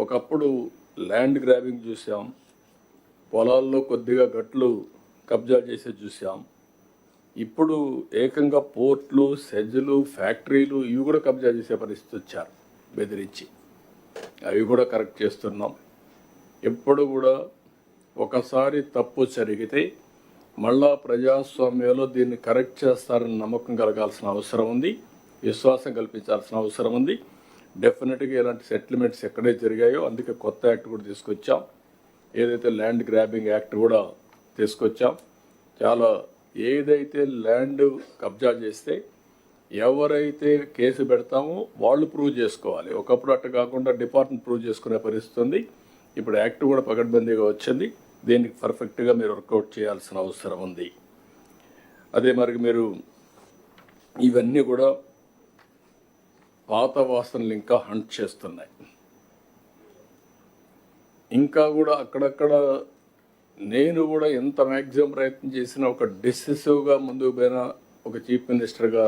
ఒకప్పుడు land grabbing చూసాం, పొలాల్లో కొద్దిగా గట్లు కబ్జా చేసి చూసాం. ఇప్పుడు ఏకంగా పోర్ట్లు, సెజ్లు, ఫ్యాక్టరీలు ఇవి కూడా కబ్జా చేసే పరిస్థితి వచ్చారు బెదిరించి. అవి కూడా కరెక్ట్ చేస్తున్నాం. ఎప్పుడు కూడా ఒకసారి తప్పు జరిగితే మళ్ళా ప్రజాస్వామ్యంలో దీన్ని కరెక్ట్ చేస్తారని నమ్మకం కలగాల్సిన అవసరం ఉంది, విశ్వాసం కల్పించాల్సిన అవసరం ఉంది. డెఫినెట్గా ఇలాంటి సెటిల్మెంట్స్ ఎక్కడైతే జరిగాయో అందుకే కొత్త యాక్ట్ కూడా తీసుకొచ్చాం. ఏదైతే ల్యాండ్ గ్రాబింగ్ యాక్ట్ కూడా తీసుకొచ్చాం. చాలా ఏదైతే ల్యాండ్ కబ్జా చేస్తే ఎవరైతే కేసు పెడతామో వాళ్ళు ప్రూవ్ చేసుకోవాలి. ఒకప్పుడు అట్ట కాకుండా డిపార్ట్మెంట్ ప్రూవ్ చేసుకునే పరిస్థితి ఉంది. ఇప్పుడు యాక్ట్ కూడా పకడ్బందీగా వచ్చింది. దీనికి పర్ఫెక్ట్గా మీరు వర్కౌట్ చేయాల్సిన అవసరం ఉంది. అదే మరి మీరు ఇవన్నీ కూడా పాత వాసనలు ఇంకా హంట్ చేస్తున్నాయి. ఇంకా కూడా అక్కడక్కడ నేను కూడా ఎంత మ్యాక్సిమం ప్రయత్నం చేసినా ఒక డిసిసివ్గా ముందుకు పోయిన ఒక చీఫ్ మినిస్టర్గా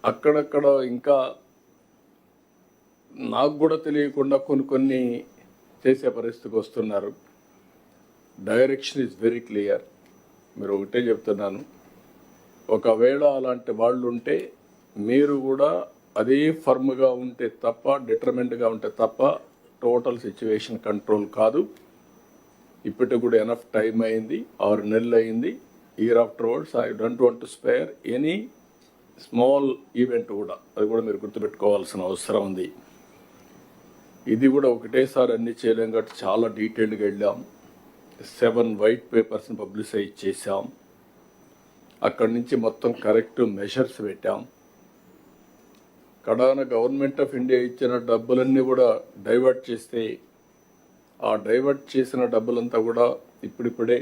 అక్కడక్కడ ఇంకా నాకు కూడా తెలియకుండా కొన్ని చేసే పరిస్థితికి వస్తున్నారు. Direction is very clear. మీరు ఒకటే చెప్తున్నాను, ఒకవేళ అలాంటి వాళ్ళు ఉంటే మీరు కూడా అదే ఫర్మ్గా ఉంటే తప్ప, డిటర్మెంట్గా ఉంటే తప్ప టోటల్ సిచ్యువేషన్ కంట్రోల్ కాదు. ఇప్పటికి కూడా ఎనఫ్ టైం అయింది, 6 నెలలు అయింది. Year after words I don't want to spare any small event కూడా. అది కూడా మీరు గుర్తుపెట్టుకోవాల్సిన అవసరం ఉంది. ఇది కూడా ఒకటేసారి అన్ని చేయలేం కాబట్టి చాలా డీటెయిల్డ్గా వెళ్ళాం. 7 వైట్ పేపర్స్ని పబ్లిసైజ్ చేశాం. అక్కడి నుంచి మొత్తం కరెక్ట్ మెషర్స్ పెట్టాం. కడాన గవర్నమెంట్ ఆఫ్ ఇండియా ఇచ్చిన డబ్బులన్నీ కూడా డైవర్ట్ చేస్తే ఆ డైవర్ట్ చేసిన డబ్బులంతా కూడా ఇప్పుడిప్పుడే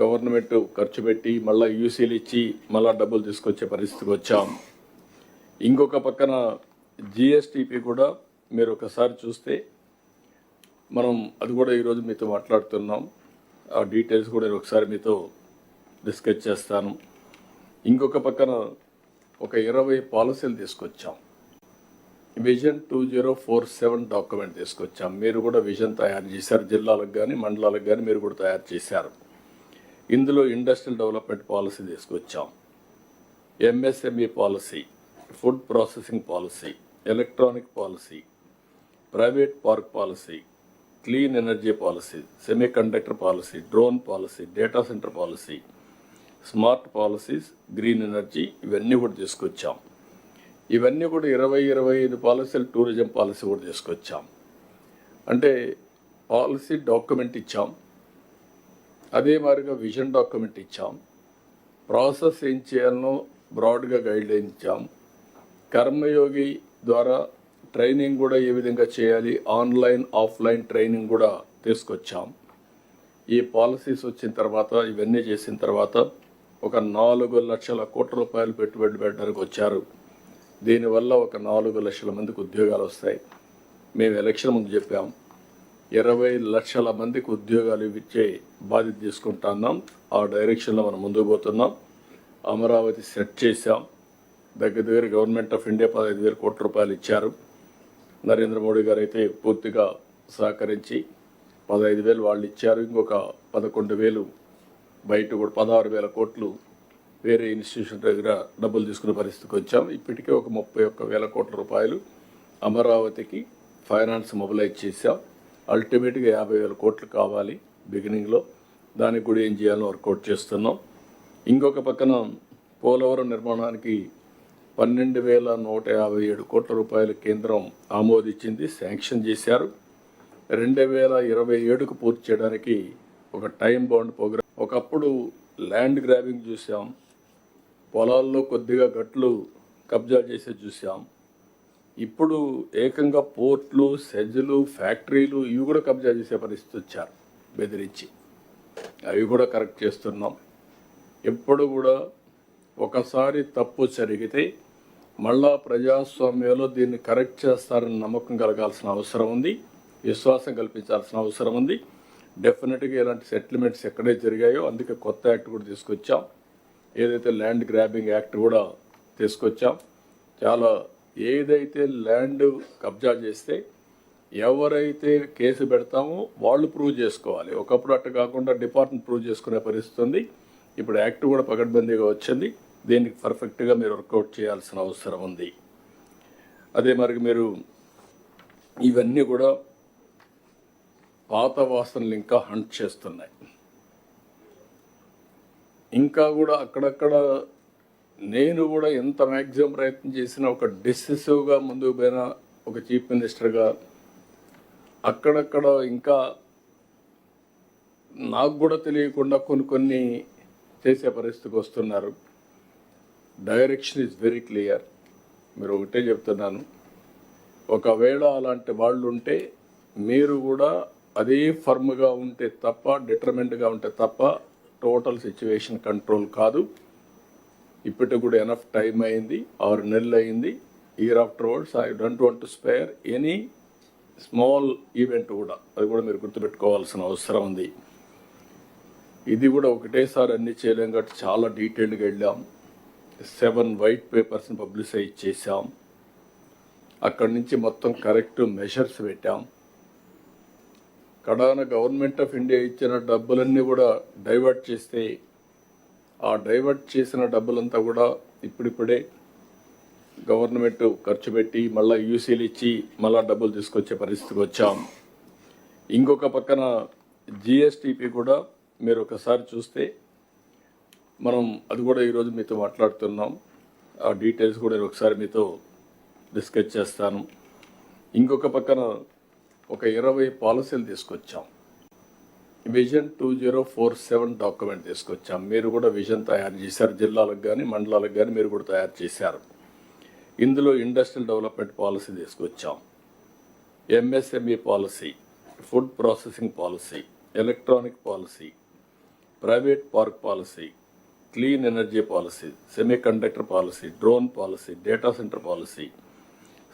గవర్నమెంట్ ఖర్చు పెట్టి మళ్ళీ యూసీలు ఇచ్చి మళ్ళీ డబ్బులు తీసుకొచ్చే పరిస్థితికి వచ్చాం. ఇంకొక పక్కన జిఎస్టిపి కూడా మీరు ఒకసారి చూస్తే మనం అది కూడా ఈరోజు మీతో మాట్లాడుతున్నాం. ఆ డీటెయిల్స్ కూడా ఒకసారి మీతో డిస్కస్ చేస్తాను. ఇంకొక పక్కన ఒక 20 పాలసీలు తీసుకొచ్చాం. విజన్ 2047 డాక్యుమెంట్ తీసుకొచ్చాం. మీరు కూడా విజన్ తయారు చేశారు. జిల్లాలకు కానీ మండలాలకు కానీ మీరు కూడా తయారు చేశారు. ఇందులో ఇండస్ట్రియల్ డెవలప్మెంట్ పాలసీ తీసుకొచ్చాం, MSME policy, food processing policy, electronic policy, private park policy, clean energy policy, semi conductor policy, drone policy, data centre policy, smart policies, green energy, ఇవన్నీ కూడా తీసుకొచ్చాం. ఇవన్నీ కూడా 20-25 పాలసీలు, టూరిజం పాలసీ కూడా తీసుకొచ్చాం. అంటే పాలసీ డాక్యుమెంట్ ఇచ్చాం, అదే మాదిరిగా విజన్ డాక్యుమెంట్ ఇచ్చాం, ప్రాసెస్ ఏం చేయాలనో బ్రాడ్గా గైడ్లైన్ ఇచ్చాం, కర్మయోగి ద్వారా ట్రైనింగ్ కూడా ఏ విధంగా చేయాలి, ఆన్లైన్ ఆఫ్లైన్ ట్రైనింగ్ కూడా తీసుకొచ్చాం. ఈ పాలసీస్ వచ్చిన తర్వాత, ఇవన్నీ చేసిన తర్వాత ఒక 4 లక్షల కోట్ల రూపాయలు పెట్టుబడి పెట్టడానికి వచ్చారు. దీనివల్ల ఒక 4 లక్షల మందికి ఉద్యోగాలు వస్తాయి. మేము ఎలక్షన్ ముందు చెప్పాం 20 లక్షల మందికి ఉద్యోగాలు ఇచ్చే బాధ్యత తీసుకుంటున్నాం. ఆ డైరెక్షన్లో మనం ముందుకు పోతున్నాం. అమరావతి సెట్ చేశాం. దగ్గర గవర్నమెంట్ ఆఫ్ ఇండియా 15,000 కోట్ల రూపాయలు ఇచ్చారు. నరేంద్ర మోడీ గారు అయితే పూర్తిగా సహకరించి 15,000 వాళ్ళు ఇచ్చారు. ఇంకొక 11,000 బయట కూడా 16,000 కోట్లు వేరే ఇన్స్టిట్యూషన్ దగ్గర డబ్బులు తీసుకునే పరిస్థితికి వచ్చాం. ఇప్పటికే ఒక 31,000 కోట్ల రూపాయలు అమరావతికి ఫైనాన్స్ మొబిలైజ్ చేశాం. అల్టిమేట్గా 50,000 కోట్లు కావాలి బిగినింగ్లో. దానికి కూడా ఏం చేయాలో వర్కౌట్ చేస్తున్నాం. ఇంకొక పక్కన పోలవరం నిర్మాణానికి 12,157 కోట్ల రూపాయలు కేంద్రం ఆమోదించింది, శాంక్షన్ చేశారు. 2027కు పూర్తి చేయడానికి ఒక టైం బౌండ్ ప్రోగ్రామ్. ఒకప్పుడు ల్యాండ్ గ్రాబింగ్ చూసాం, పొలాల్లో కొద్దిగా గట్లు కబ్జా చేసి చూసాం. ఇప్పుడు ఏకంగా పోర్ట్లు, సెజ్లు, ఫ్యాక్టరీలు ఇవి కూడా కబ్జా చేసే పరిస్థితి వచ్చారు బెదిరించి. అవి కూడా కరెక్ట్ చేస్తున్నాం. ఎప్పుడు కూడా ఒకసారి తప్పు జరిగితే మళ్ళా ప్రజాస్వామ్యంలో దీన్ని కరెక్ట్ చేస్తారని నమ్మకం కలగాల్సిన అవసరం ఉంది, విశ్వాసం కల్పించాల్సిన అవసరం ఉంది. డెఫినెట్గా ఇలాంటి సెటిల్మెంట్స్ ఎక్కడైతే జరిగాయో అందుకే కొత్త యాక్ట్ కూడా తీసుకొచ్చాం. ఏదైతే ల్యాండ్ గ్రాబింగ్ యాక్ట్ కూడా తీసుకొచ్చాం. చాలా ఏదైతే ల్యాండ్ కబ్జా చేస్తే ఎవరైతే కేసు పెడతామో వాళ్ళు ప్రూవ్ చేసుకోవాలి. ఒకప్పుడు అట్ట కాకుండా డిపార్ట్మెంట్ ప్రూవ్ చేసుకునే పరిస్థితి ఉంది. ఇప్పుడు యాక్ట్ కూడా పకడ్బందీగా వచ్చింది. దీనికి పర్ఫెక్ట్గా మీరు వర్కౌట్ చేయాల్సిన అవసరం ఉంది. అదే మరి మీరు ఇవన్నీ కూడా పాత వాసనలు ఇంకా హంట్ చేస్తున్నాయి. ఇంకా కూడా అక్కడక్కడ నేను కూడా ఎంత మ్యాక్సిమం ప్రయత్నం చేసినా ఒక డిసిసివ్గా ముందుకు పోయిన ఒక చీఫ్ మినిస్టర్గా అక్కడక్కడ ఇంకా నాకు కూడా తెలియకుండా కొన్ని చేసే పరిస్థితికి వస్తున్నారు. Direction is very clear. మీరు ఒకటే చెప్తున్నాను, ఒకవేళ అలాంటి వాళ్ళు ఉంటే మీరు కూడా అదే ఫర్మ్గా ఉంటే తప్ప, డిటర్మెంట్గా ఉంటే తప్ప టోటల్ సిచ్యువేషన్ కంట్రోల్ కాదు. ఇప్పటికి కూడా ఎనఫ్ టైం అయింది, 6 నెలలు అయింది. Year afterwards I don't want to spare any small event కూడా. అది కూడా మీరు గుర్తుపెట్టుకోవాల్సిన అవసరం ఉంది. ఇది కూడా ఒకటేసారి అన్ని చేయలేం కాబట్టి చాలా డీటెయిల్డ్గా వెళ్ళాం. 7 వైట్ పేపర్స్ని పబ్లిసైజ్ చేశాం. అక్కడి నుంచి మొత్తం కరెక్ట్ మెషర్స్ పెట్టాం. కడాన గవర్నమెంట్ ఆఫ్ ఇండియా ఇచ్చిన డబ్బులన్నీ కూడా డైవర్ట్ చేస్తే ఆ డైవర్ట్ చేసిన డబ్బులంతా కూడా ఇప్పుడిప్పుడే గవర్నమెంట్ ఖర్చు పెట్టి మళ్ళీ యూసీలు ఇచ్చి మళ్ళీ డబ్బులు తీసుకొచ్చే పరిస్థితికి వచ్చాం. ఇంకొక పక్కన జిఎస్టిపి కూడా మీరు ఒకసారి చూస్తే మనం అది కూడా ఈరోజు మీతో మాట్లాడుతున్నాం. ఆ డీటెయిల్స్ కూడా ఒకసారి మీతో డిస్కస్ చేస్తాను. ఇంకొక పక్కన ఒక 20 పాలసీలు తీసుకొచ్చాం. విజన్ 2047 డాక్యుమెంట్ తీసుకొచ్చాం. మీరు కూడా విజన్ తయారు చేశారు. జిల్లాలకు కానీ మండలాలకు కానీ మీరు కూడా తయారు చేశారు. ఇందులో ఇండస్ట్రియల్ డెవలప్మెంట్ పాలసీ తీసుకొచ్చాం, MSME policy, food processing policy, electronic policy, private park policy, clean energy policy, semi conductor policy, drone policy, data centre policy,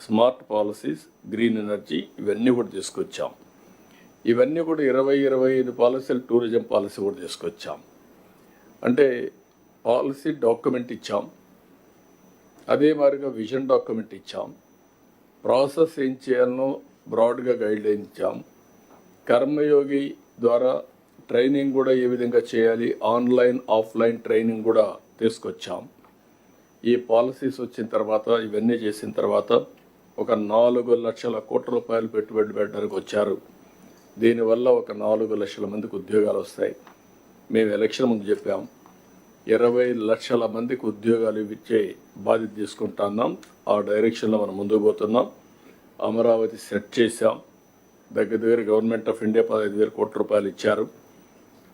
smart policies, green energy, ఇవన్నీ కూడా తీసుకొచ్చాం. ఇవన్నీ కూడా 20-25 పాలసీలు, టూరిజం పాలసీ కూడా తీసుకొచ్చాం. అంటే పాలసీ డాక్యుమెంట్ ఇచ్చాం, అదే మాదిరిగా విజన్ డాక్యుమెంట్ ఇచ్చాం, ప్రాసెస్ ఏం చేయాలనో బ్రాడ్గా గైడ్లైన్ ఇచ్చాం, కర్మయోగి ద్వారా ట్రైనింగ్ కూడా ఏ విధంగా చేయాలి, ఆన్లైన్ ఆఫ్లైన్ ట్రైనింగ్ కూడా తీసుకొచ్చాం. ఈ పాలసీస్ వచ్చిన తర్వాత, ఇవన్నీ చేసిన తర్వాత ఒక 4 లక్షల కోట్ల రూపాయలు పెట్టుబడి పెట్టడానికి వచ్చారు. దీనివల్ల ఒక 4 లక్షల మందికి ఉద్యోగాలు వస్తాయి. మేము ఎలక్షన్ ముందు చెప్పాం 20 లక్షల మందికి ఉద్యోగాలు ఇచ్చే బాధ్యత తీసుకుంటున్నాం. ఆ డైరెక్షన్లో మనం ముందుకు పోతున్నాం. అమరావతి సెట్ చేశాం. దగ్గర గవర్నమెంట్ ఆఫ్ ఇండియా 15,000 కోట్ల రూపాయలు ఇచ్చారు.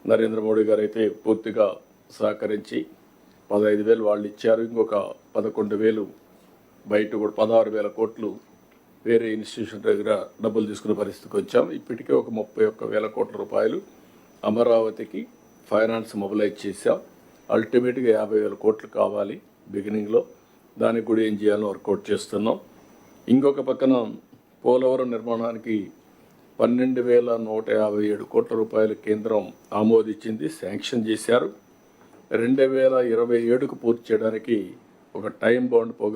నరేంద్ర మోడీ గారు అయితే పూర్తిగా సహకరించి 15,000 వాళ్ళు ఇచ్చారు. ఇంకొక 11,000 బయట కూడా 16,000 కోట్లు వేరే ఇన్స్టిట్యూషన్ దగ్గర డబ్బులు తీసుకునే పరిస్థితికి వచ్చాం. ఇప్పటికే ఒక 31,000 కోట్ల రూపాయలు అమరావతికి ఫైనాన్స్ మొబిలైజ్ చేశాం. అల్టిమేట్గా 50,000 కోట్లు కావాలి బిగినింగ్లో. దానికి కూడా ఏం చేయాలో వర్కౌట్ చేస్తున్నాం. ఇంకొక పక్కన పోలవరం నిర్మాణానికి 12,157 కోట్ల రూపాయలు కేంద్రం ఆమోదించింది, శాంక్షన్ చేశారు. 2027కు పూర్తి చేయడానికి ఒక టైం బౌండ్ ప్రోగ్రామ్